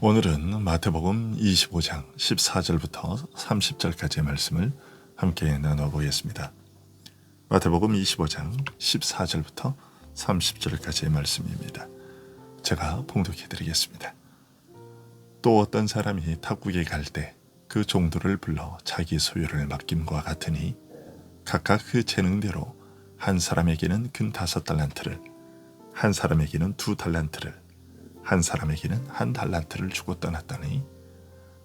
오늘은 마태복음 25장 14절부터 30절까지의 말씀을 함께 나눠보겠습니다. 마태복음 25장 14절부터 30절까지의 말씀입니다. 제가 봉독해 드리겠습니다. 또 어떤 사람이 탁국에 갈 때 그 종들을 불러 자기 소유를 맡김과 같으니 각각 그 재능대로 한 사람에게는 근 5달란트를, 한 사람에게는 2달란트를, 한 사람에게는 1달란트를 주고 떠났더니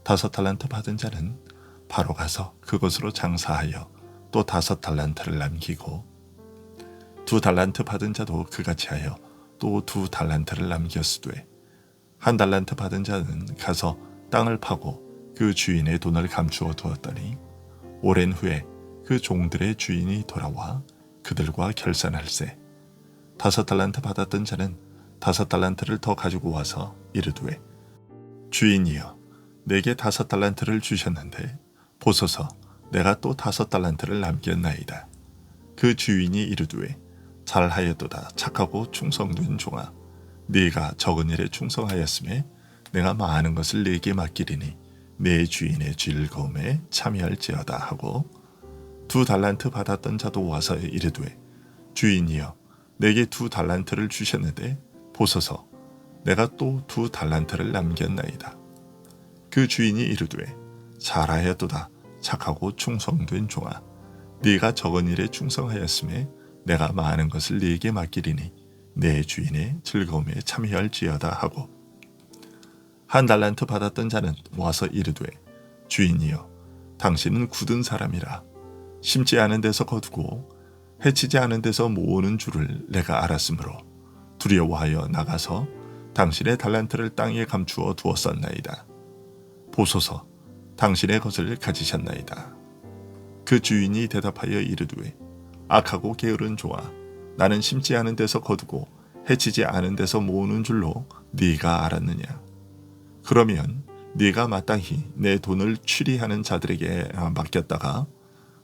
5달란트 받은 자는 바로 가서 그곳으로 장사하여 또 5달란트를 남기고 2달란트 받은 자도 그같이 하여 또 2달란트를 남겼으되 1달란트 받은 자는 가서 땅을 파고 그 주인의 돈을 감추어 두었더니 오랜 후에 그 종들의 주인이 돌아와 그들과 결산할세 5달란트 받았던 자는 5달란트를 더 가지고 와서 이르되 주인이여 내게 5달란트를 주셨는데 보소서 내가 또 5달란트를 남겼나이다. 그 주인이 이르되 잘하였도다 착하고 충성된 종아 네가 적은 일에 충성하였음에 내가 많은 것을 네게 맡기리니 내 주인의 즐거움에 참여할지어다 하고 2달란트 받았던 자도 와서 이르되 주인이여 내게 2달란트를 주셨는데 보소서 내가 또 2달란트를 남겼나이다. 그 주인이 이르되 잘하였도다 착하고 충성된 종아 네가 적은 일에 충성하였음에 내가 많은 것을 네게 맡기리니 내 주인의 즐거움에 참여할지어다 하고 1달란트 받았던 자는 와서 이르되 주인이여 당신은 굳은 사람이라 심지 않은 데서 거두고 해치지 않은 데서 모으는 줄을 내가 알았으므로 두려워하여 나가서 당신의 달란트를 땅에 감추어 두었었나이다. 보소서 당신의 것을 가지셨나이다. 그 주인이 대답하여 이르되 악하고 게으른 종아 나는 심지 않은 데서 거두고 해치지 않은 데서 모으는 줄로 네가 알았느냐. 그러면 네가 마땅히 내 돈을 취리하는 자들에게 맡겼다가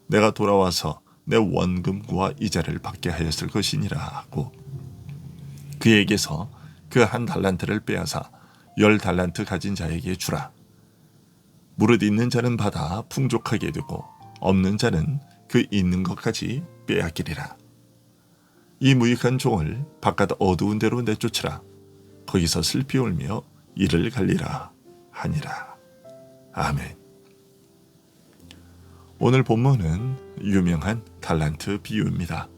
내가 돌아와서 내 원금과 이자를 받게 하였을 것이니라 하고 그에게서 그 1달란트를 빼앗아 10달란트 가진 자에게 주라. 무릇 있는 자는 받아 풍족하게 되고 없는 자는 그 있는 것까지 빼앗기리라. 이 무익한 종을 바깥 어두운 데로 내쫓으라. 거기서 슬피 울며 이를 갈리라 하니라. 아멘. 오늘 본문은 유명한 달란트 비유입니다.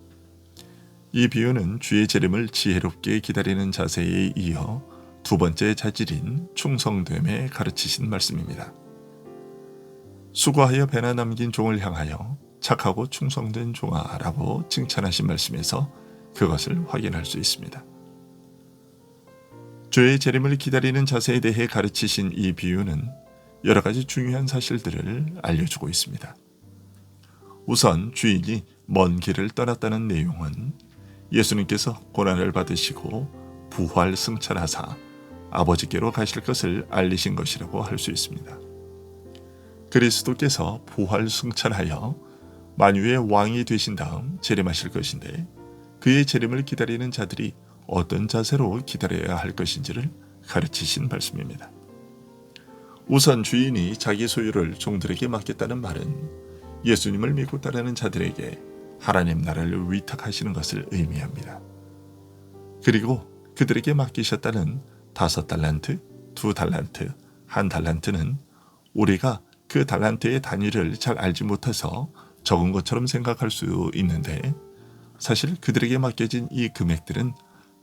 이 비유는 주의 재림을 지혜롭게 기다리는 자세에 이어 두 번째 자질인 충성됨에 가르치신 말씀입니다. 수고하여 배나 남긴 종을 향하여 착하고 충성된 종아라고 칭찬하신 말씀에서 그것을 확인할 수 있습니다. 주의 재림을 기다리는 자세에 대해 가르치신 이 비유는 여러 가지 중요한 사실들을 알려주고 있습니다. 우선 주인이 먼 길을 떠났다는 내용은 예수님께서 고난을 받으시고 부활 승천하사 아버지께로 가실 것을 알리신 것이라고 할 수 있습니다. 그리스도께서 부활 승천하여 만유의 왕이 되신 다음 재림하실 것인데 그의 재림을 기다리는 자들이 어떤 자세로 기다려야 할 것인지를 가르치신 말씀입니다. 우선 주인이 자기 소유를 종들에게 맡겼다는 말은 예수님을 믿고 따르는 자들에게 하나님 나라를 위탁하시는 것을 의미합니다. 그리고 그들에게 맡기셨다는 5달란트, 2달란트, 1달란트는 우리가 그 달란트의 단위를 잘 알지 못해서 적은 것처럼 생각할 수 있는데 사실 그들에게 맡겨진 이 금액들은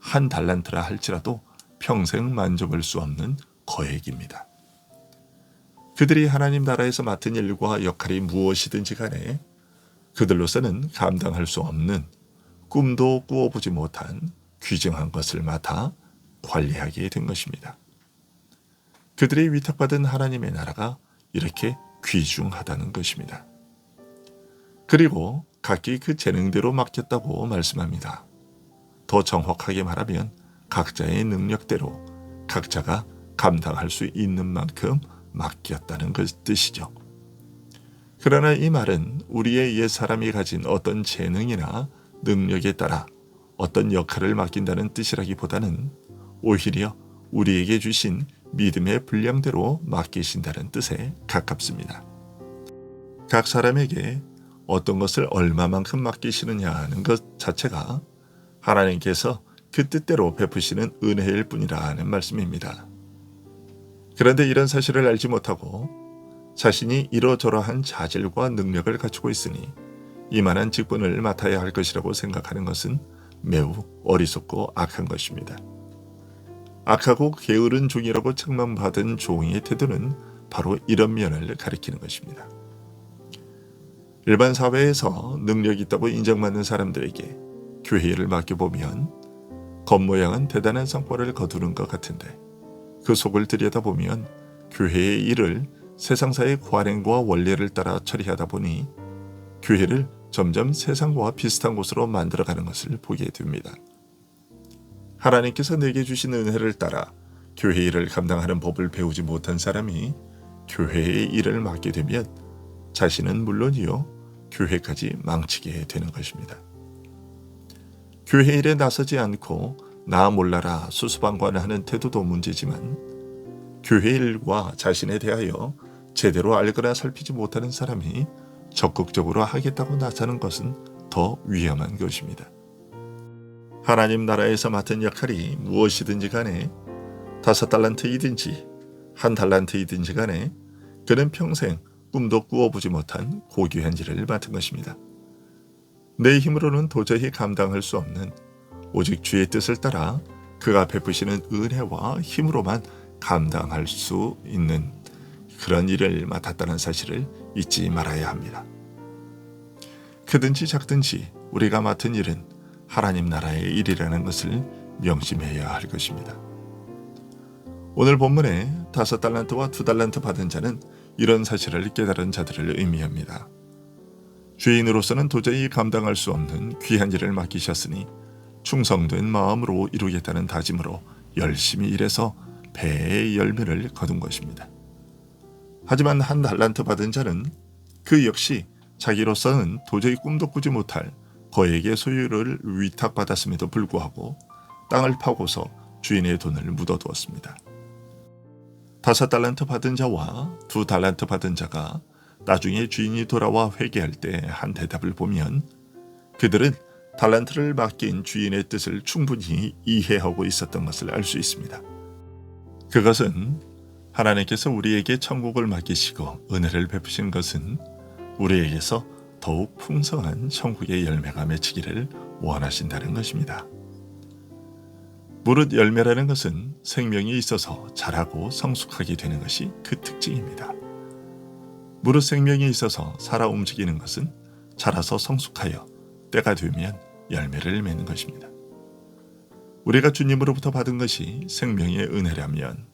1달란트라 할지라도 평생 만져볼 수 없는 거액입니다. 그들이 하나님 나라에서 맡은 일과 역할이 무엇이든지 간에 그들로서는 감당할 수 없는 꿈도 꾸어보지 못한 귀중한 것을 맡아 관리하게 된 것입니다. 그들이 위탁받은 하나님의 나라가 이렇게 귀중하다는 것입니다. 그리고 각기 그 재능대로 맡겼다고 말씀합니다. 더 정확하게 말하면 각자의 능력대로 각자가 감당할 수 있는 만큼 맡겼다는 뜻이죠. 그러나 이 말은 우리의 옛 사람이 가진 어떤 재능이나 능력에 따라 어떤 역할을 맡긴다는 뜻이라기보다는 오히려 우리에게 주신 믿음의 분량대로 맡기신다는 뜻에 가깝습니다. 각 사람에게 어떤 것을 얼마만큼 맡기시느냐 하는 것 자체가 하나님께서 그 뜻대로 베푸시는 은혜일 뿐이라는 말씀입니다. 그런데 이런 사실을 알지 못하고 자신이 이러저러한 자질과 능력을 갖추고 있으니 이만한 직분을 맡아야 할 것이라고 생각하는 것은 매우 어리석고 악한 것입니다. 악하고 게으른 종이라고 책망받은 종의 태도는 바로 이런 면을 가리키는 것입니다. 일반 사회에서 능력이 있다고 인정받는 사람들에게 교회 일을 맡겨보면 겉모양은 대단한 성과를 거두는 것 같은데 그 속을 들여다보면 교회의 일을 세상사의 관행과 원리를 따라 처리하다 보니 교회를 점점 세상과 비슷한 곳으로 만들어가는 것을 보게 됩니다. 하나님께서 내게 주신 은혜를 따라 교회 일을 감당하는 법을 배우지 못한 사람이 교회의 일을 맡게 되면 자신은 물론이요 교회까지 망치게 되는 것입니다. 교회 일에 나서지 않고 나 몰라라 수수방관하는 태도도 문제지만 교회 일과 자신에 대하여 제대로 알거나 살피지 못하는 사람이 적극적으로 하겠다고 나서는 것은 더 위험한 것입니다. 하나님 나라에서 맡은 역할이 무엇이든지 간에 5달란트이든지 1달란트이든지 간에 그는 평생 꿈도 꾸어보지 못한 고귀한 일을 맡은 것입니다. 내 힘으로는 도저히 감당할 수 없는 오직 주의 뜻을 따라 그가 베푸시는 은혜와 힘으로만 감당할 수 있는 그런 일을 맡았다는 사실을 잊지 말아야 합니다. 크든지 작든지 우리가 맡은 일은 하나님 나라의 일이라는 것을 명심해야 할 것입니다. 오늘 본문에 5달란트와 2달란트 받은 자는 이런 사실을 깨달은 자들을 의미합니다. 죄인으로서는 도저히 감당할 수 없는 귀한 일을 맡기셨으니 충성된 마음으로 이루겠다는 다짐으로 열심히 일해서 배의 열매를 거둔 것입니다. 하지만 1달란트 받은 자는 그 역시 자기로서는 도저히 꿈도 꾸지 못할 거액의 소유를 위탁받았음에도 불구하고 땅을 파고서 주인의 돈을 묻어두었습니다. 5달란트 받은 자와 2달란트 받은 자가 나중에 주인이 돌아와 회개할 때 한 대답을 보면 그들은 달란트를 맡긴 주인의 뜻을 충분히 이해하고 있었던 것을 알 수 있습니다. 그것은 하나님께서 우리에게 천국을 맡기시고 은혜를 베푸신 것은 우리에게서 더욱 풍성한 천국의 열매가 맺히기를 원하신다는 것입니다. 무릇 열매라는 것은 생명이 있어서 자라고 성숙하게 되는 것이 그 특징입니다. 무릇 생명이 있어서 살아 움직이는 것은 자라서 성숙하여 때가 되면 열매를 맺는 것입니다. 우리가 주님으로부터 받은 것이 생명의 은혜라면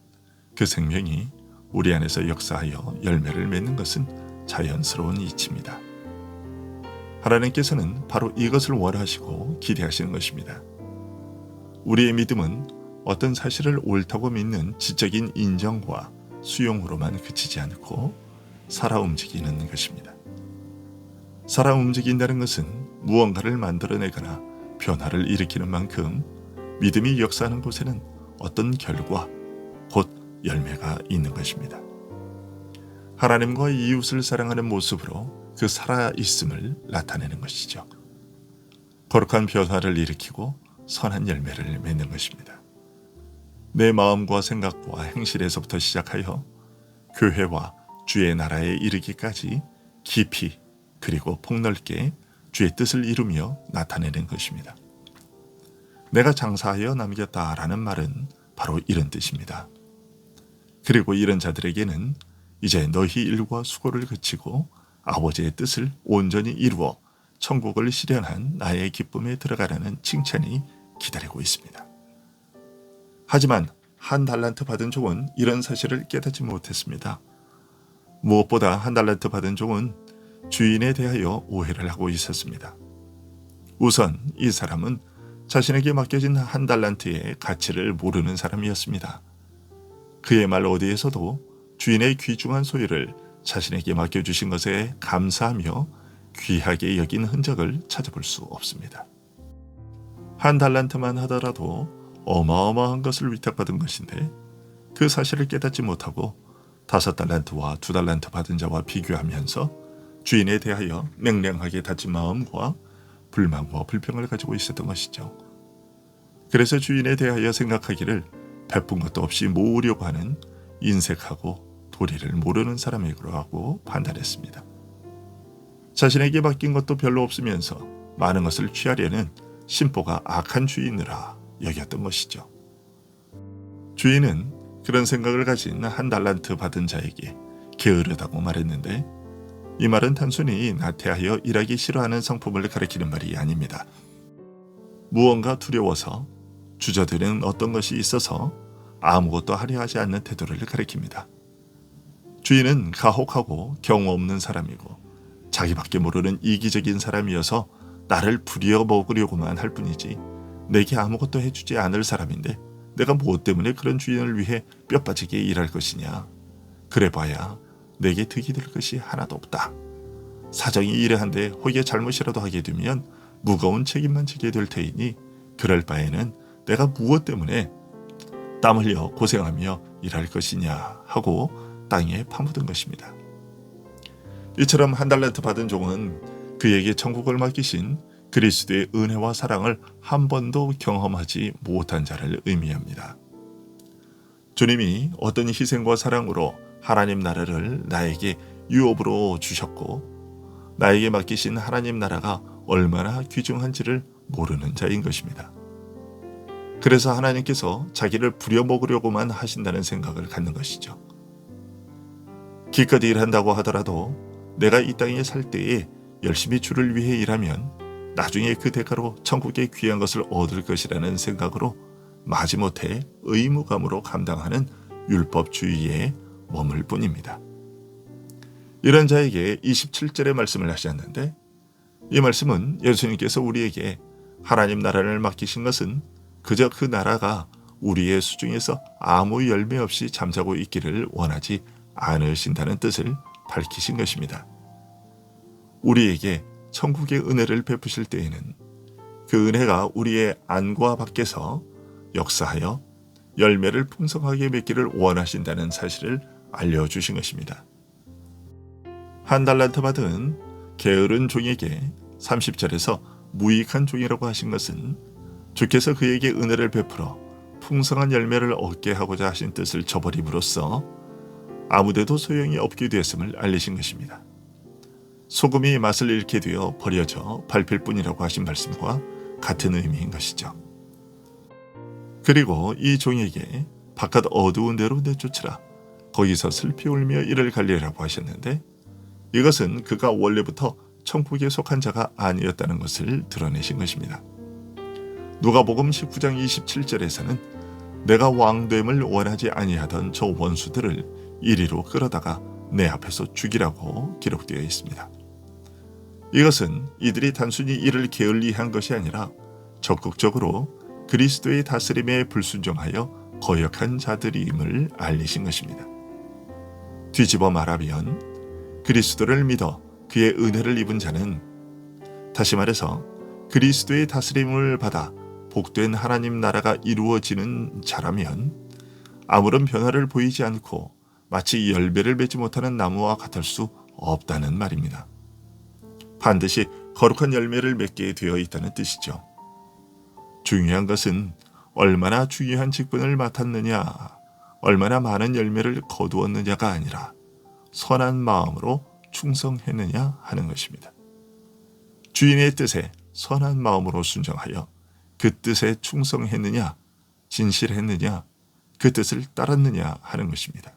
그 생명이 우리 안에서 역사하여 열매를 맺는 것은 자연스러운 이치입니다. 하나님께서는 바로 이것을 원하시고 기대하시는 것입니다. 우리의 믿음은 어떤 사실을 옳다고 믿는 지적인 인정과 수용으로만 그치지 않고 살아 움직이는 것입니다. 살아 움직인다는 것은 무언가를 만들어내거나 변화를 일으키는 만큼 믿음이 역사하는 곳에는 어떤 결과, 곧 열매가 있는 것입니다. 하나님과 이웃을 사랑하는 모습으로 그 살아있음을 나타내는 것이죠. 거룩한 변화를 일으키고 선한 열매를 맺는 것입니다. 내 마음과 생각과 행실에서부터 시작하여 교회와 주의 나라에 이르기까지 깊이 그리고 폭넓게 주의 뜻을 이루며 나타내는 것입니다. 내가 장사하여 남겼다라는 말은 바로 이런 뜻입니다. 그리고 이런 자들에게는 이제 너희 일과 수고를 그치고 아버지의 뜻을 온전히 이루어 천국을 실현한 나의 기쁨에 들어가라는 칭찬이 기다리고 있습니다. 하지만 1달란트 받은 종은 이런 사실을 깨닫지 못했습니다. 무엇보다 1달란트 받은 종은 주인에 대하여 오해를 하고 있었습니다. 우선 이 사람은 자신에게 맡겨진 1달란트의 가치를 모르는 사람이었습니다. 그의 말 어디에서도 주인의 귀중한 소유를 자신에게 맡겨주신 것에 감사하며 귀하게 여긴 흔적을 찾아볼 수 없습니다. 1달란트만 하더라도 어마어마한 것을 위탁받은 것인데 그 그 사실을 깨닫지 못하고 5달란트와 2달란트 받은 자와 비교하면서 주인에 대하여 맹랑하게 닫힌 마음과 불만과 불평을 가지고 있었던 것이죠. 그래서 주인에 대하여 생각하기를 베푼 것도 없이 모으려고 하는 인색하고 도리를 모르는 사람이라고 판단했습니다. 자신에게 맡긴 것도 별로 없으면서 많은 것을 취하려는 심보가 악한 주인이라 여겼던 것이죠. 주인은 그런 생각을 가진 1달란트 받은 자에게 게으르다고 말했는데, 이 말은 단순히 나태하여 일하기 싫어하는 성품을 가리키는 말이 아닙니다. 무언가 두려워서 주저되는 어떤 것이 있어서 아무것도 하려 하지 않는 태도를 가리킵니다. 주인은 가혹하고 경우 없는 사람이고 자기밖에 모르는 이기적인 사람이어서 나를 부려먹으려고만 할 뿐이지 내게 아무것도 해주지 않을 사람인데 내가 무엇 때문에 그런 주인을 위해 뼈 빠지게 일할 것이냐. 그래봐야 내게 득이 될 것이 하나도 없다. 사정이 이러한데 혹여 잘못이라도 하게 되면 무거운 책임만 지게 될 테이니 그럴 바에는 내가 무엇 때문에 땀 흘려 고생하며 일할 것이냐 하고 땅에 파묻은 것입니다. 이처럼 1달란트 받은 종은 그에게 천국을 맡기신 그리스도의 은혜와 사랑을 한 번도 경험하지 못한 자를 의미합니다. 주님이 어떤 희생과 사랑으로 하나님 나라를 나에게 유업으로 주셨고 나에게 맡기신 하나님 나라가 얼마나 귀중한지를 모르는 자인 것입니다. 그래서 하나님께서 자기를 부려먹으려고만 하신다는 생각을 갖는 것이죠. 기껏 일한다고 하더라도 내가 이 땅에 살 때에 열심히 주를 위해 일하면 나중에 그 대가로 천국의 귀한 것을 얻을 것이라는 생각으로 마지못해 의무감으로 감당하는 율법주의에 머물 뿐입니다. 이런 자에게 27절의 말씀을 하셨는데, 이 말씀은 예수님께서 우리에게 하나님 나라를 맡기신 것은 그저 그 나라가 우리의 수중에서 아무 열매 없이 잠자고 있기를 원하지 않으신다는 뜻을 밝히신 것입니다. 우리에게 천국의 은혜를 베푸실 때에는 그 은혜가 우리의 안과 밖에서 역사하여 열매를 풍성하게 맺기를 원하신다는 사실을 알려주신 것입니다. 1달란트 받은 게으른 종에게 30절에서 무익한 종이라고 하신 것은 주께서 그에게 은혜를 베풀어 풍성한 열매를 얻게 하고자 하신 뜻을 저버림으로써 아무데도 소용이 없게 되었음을 알리신 것입니다. 소금이 맛을 잃게 되어 버려져 밟힐 뿐이라고 하신 말씀과 같은 의미인 것이죠. 그리고 이 종에게 바깥 어두운 데로 내쫓으라. 거기서 슬피 울며 이를 갈리라고 하셨는데, 이것은 그가 원래부터 천국에 속한 자가 아니었다는 것을 드러내신 것입니다. 누가복음 19장 27절에서는 내가 왕됨을 원하지 아니하던 저 원수들을 이리로 끌어다가 내 앞에서 죽이라고 기록되어 있습니다. 이것은 이들이 단순히 이를 게을리한 것이 아니라 적극적으로 그리스도의 다스림에 불순종하여 거역한 자들임을 알리신 것입니다. 뒤집어 말하면 그리스도를 믿어 그의 은혜를 입은 자는, 다시 말해서 그리스도의 다스림을 받아 복된 하나님 나라가 이루어지는 자라면 아무런 변화를 보이지 않고 마치 열매를 맺지 못하는 나무와 같을 수 없다는 말입니다. 반드시 거룩한 열매를 맺게 되어 있다는 뜻이죠. 중요한 것은 얼마나 중요한 직분을 맡았느냐, 얼마나 많은 열매를 거두었느냐가 아니라 선한 마음으로 충성했느냐 하는 것입니다. 주인의 뜻에 선한 마음으로 순종하여 그 뜻에 충성했느냐, 진실했느냐, 그 뜻을 따랐느냐 하는 것입니다.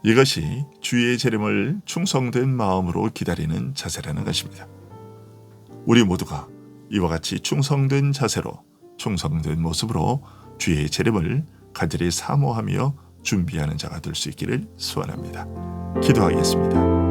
이것이 주의 재림을 충성된 마음으로 기다리는 자세라는 것입니다. 우리 모두가 이와 같이 충성된 자세로, 충성된 모습으로 주의 재림을 간절히 사모하며 준비하는 자가 될 수 있기를 소원합니다. 기도하겠습니다.